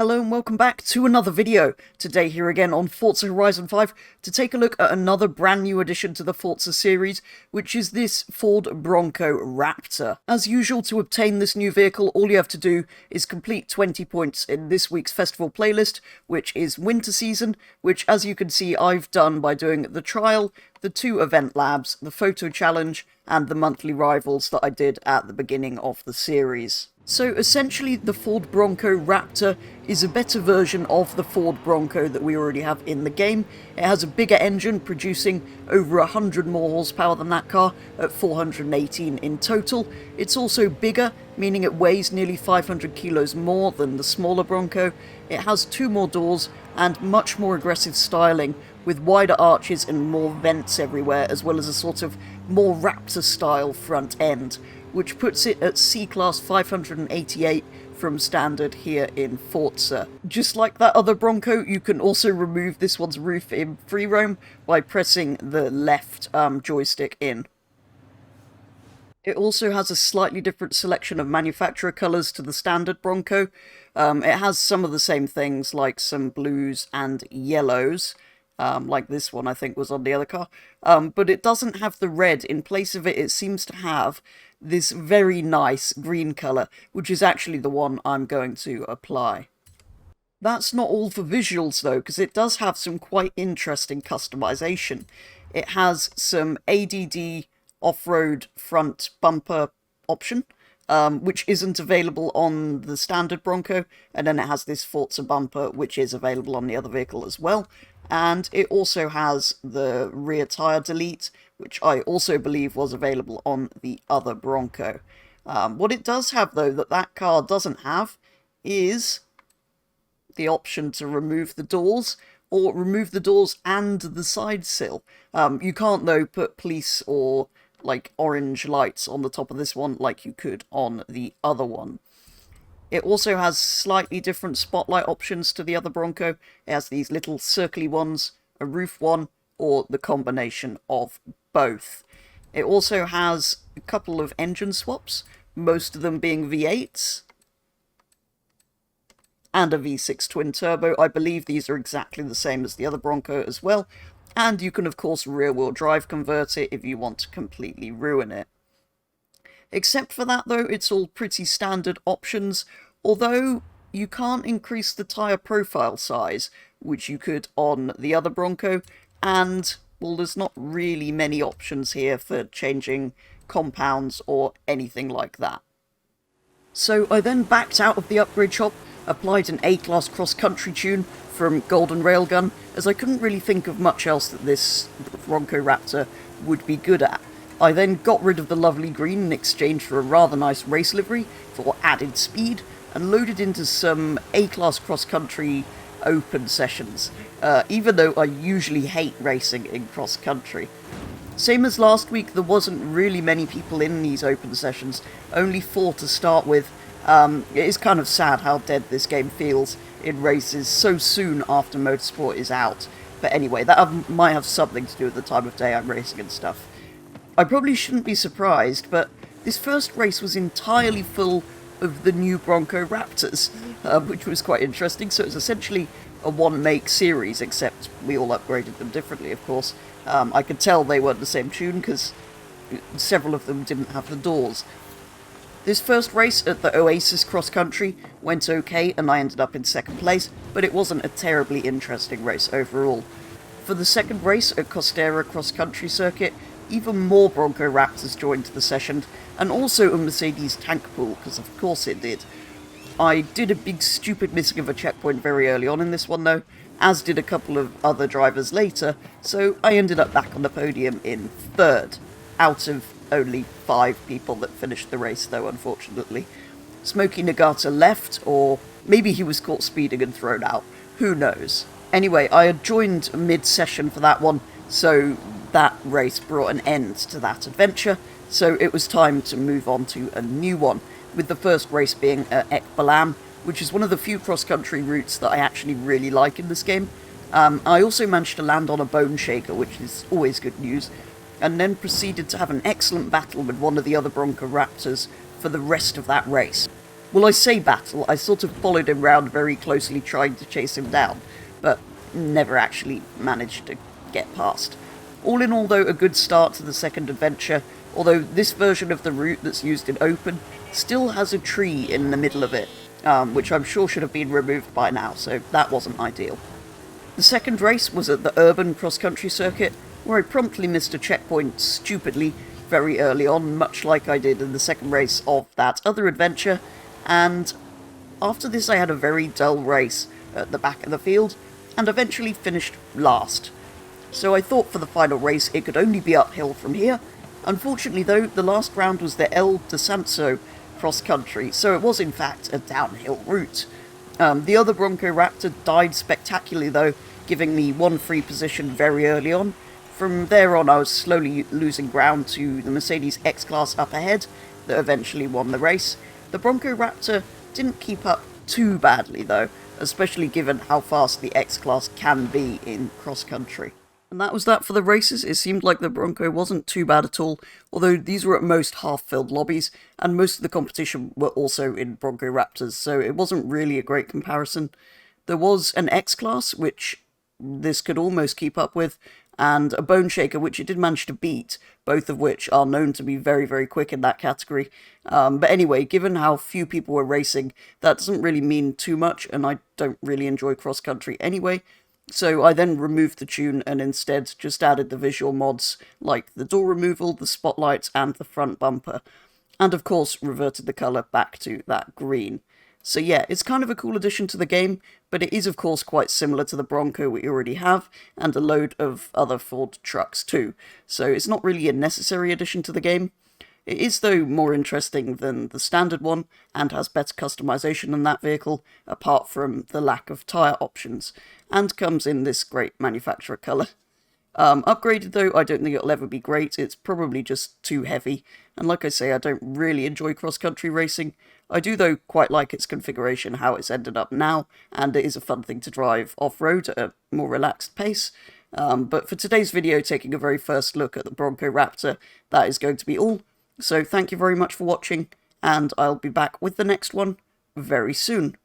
Hello and welcome back to another video. Today here again on Forza Horizon 5 to take a look at another brand new addition to the Forza series, which is this Ford Bronco Raptor. As usual, to obtain this new vehicle, all you have to do is complete 20 points in this week's festival playlist, which is Winter Season, which as you can see I've done by doing the trial, the 2 event labs, the photo challenge, and the monthly rivals that I did at the beginning of the series. So essentially the Ford Bronco Raptor is a better version of the Ford Bronco that we already have in the game. It has a bigger engine producing over 100 more horsepower than that car at 418 in total. It's also bigger, meaning it weighs nearly 500 kilos more than the smaller Bronco. It has 2 more doors and much more aggressive styling with wider arches and more vents everywhere, as well as a sort of more Raptor style front end, which puts it at C-Class 588 from standard here in Forza. Just like that other Bronco, you can also remove this one's roof in free roam by pressing the left joystick in. It also has a slightly different selection of manufacturer colours to the standard Bronco. It has some of the same things, like some blues and yellows, like this one I think was on the other car, but it doesn't have the red. In place of it, it seems to have this very nice green colour, which is actually the one I'm going to apply. That's not all for visuals though, because it does have some quite interesting customization. It has some ADD off-road front bumper option, which isn't available on the standard Bronco, and then it has this Forza bumper, which is available on the other vehicle as well. And it also has the rear tyre delete, which I also believe was available on the other Bronco. What it does have, though, that car doesn't have, is the option to remove the doors, or remove the doors and the side sill. You can't, though, put police or, like, orange lights on the top of this one like you could on the other one. It also has slightly different spotlight options to the other Bronco. It has these little circly ones, a roof one, or the combination of both. It also has a couple of engine swaps, most of them being V8s, and a V6 twin turbo. I believe these are exactly the same as the other Bronco as well, and you can of course rear-wheel drive convert it if you want to completely ruin it. Except for that though, it's all pretty standard options, although you can't increase the tyre profile size, which you could on the other Bronco, and, well, there's not really many options here for changing compounds or anything like that. So I then backed out of the upgrade shop, applied an A-Class cross-country tune from Golden Railgun, as I couldn't really think of much else that this Bronco Raptor would be good at. I then got rid of the lovely green in exchange for a rather nice race livery for added speed, and loaded into some A-Class cross-country open sessions, even though I usually hate racing in cross-country. Same as last week, there wasn't really many people in these open sessions, only 4 to start with. It is kind of sad how dead this game feels in races so soon after motorsport is out. But anyway, that might have something to do with the time of day I'm racing and stuff. I probably shouldn't be surprised, but this first race was entirely full of the new Bronco Raptors, which was quite interesting. So it's essentially a one-make series, except we all upgraded them differently, of course. I could tell they weren't the same tune, because several of them didn't have the doors. This first race at the Oasis Cross Country went okay, and I ended up in 2nd place, but it wasn't a terribly interesting race overall. For the second race at Costera Cross Country Circuit, even more Bronco Raptors joined the session, and also a Mercedes tank pool, because of course it did. I did a big stupid missing of a checkpoint very early on in this one though, as did a couple of other drivers later, so I ended up back on the podium in 3rd, out of only 5 people that finished the race though, unfortunately. Smokey Nagata left, or maybe he was caught speeding and thrown out, who knows. Anyway, I had joined mid-session for that one, so that race brought an end to that adventure, so it was time to move on to a new one, with the first race being at Ekbalam, which is one of the few cross-country routes that I actually really like in this game. I also managed to land on a bone shaker, which is always good news, and then proceeded to have an excellent battle with one of the other Bronco Raptors for the rest of that race. Well, I say battle, I sort of followed him round very closely trying to chase him down, but never actually managed to get past. All in all, though, a good start to the second adventure, although this version of the route that's used in open still has a tree in the middle of it, which I'm sure should have been removed by now, so that wasn't ideal. The second race was at the urban cross-country circuit, where I promptly missed a checkpoint stupidly very early on, much like I did in the second race of that other adventure, and after this I had a very dull race at the back of the field, and eventually finished last. So I thought for the final race it could only be uphill from here. Unfortunately though, the last round was the El Descenso cross-country, so it was in fact a downhill route. The other Bronco Raptor died spectacularly though, giving me one free position very early on. From there on I was slowly losing ground to the Mercedes X-Class up ahead, that eventually won the race. The Bronco Raptor didn't keep up too badly though, especially given how fast the X-Class can be in cross-country. And that was that for the races. It seemed like the Bronco wasn't too bad at all, although these were at most half-filled lobbies, and most of the competition were also in Bronco Raptors, so it wasn't really a great comparison. There was an X-Class, which this could almost keep up with, and a Bone Shaker, which it did manage to beat, both of which are known to be very, very quick in that category. But anyway, given how few people were racing, that doesn't really mean too much, and I don't really enjoy cross-country anyway. So I then removed the tune and instead just added the visual mods like the door removal, the spotlights, and the front bumper. And of course reverted the colour back to that green. So yeah, it's kind of a cool addition to the game, but it is of course quite similar to the Bronco we already have, and a load of other Ford trucks too. So it's not really a necessary addition to the game. It is, though, more interesting than the standard one, and has better customization than that vehicle, apart from the lack of tyre options, and comes in this great manufacturer colour. Upgraded, though, I don't think it'll ever be great. It's probably just too heavy, and like I say, I don't really enjoy cross-country racing. I do, though, quite like its configuration, how it's ended up now, and it is a fun thing to drive off-road at a more relaxed pace. But for today's video, taking a very first look at the Bronco Raptor, that is going to be all. So thank you very much for watching, and I'll be back with the next one very soon.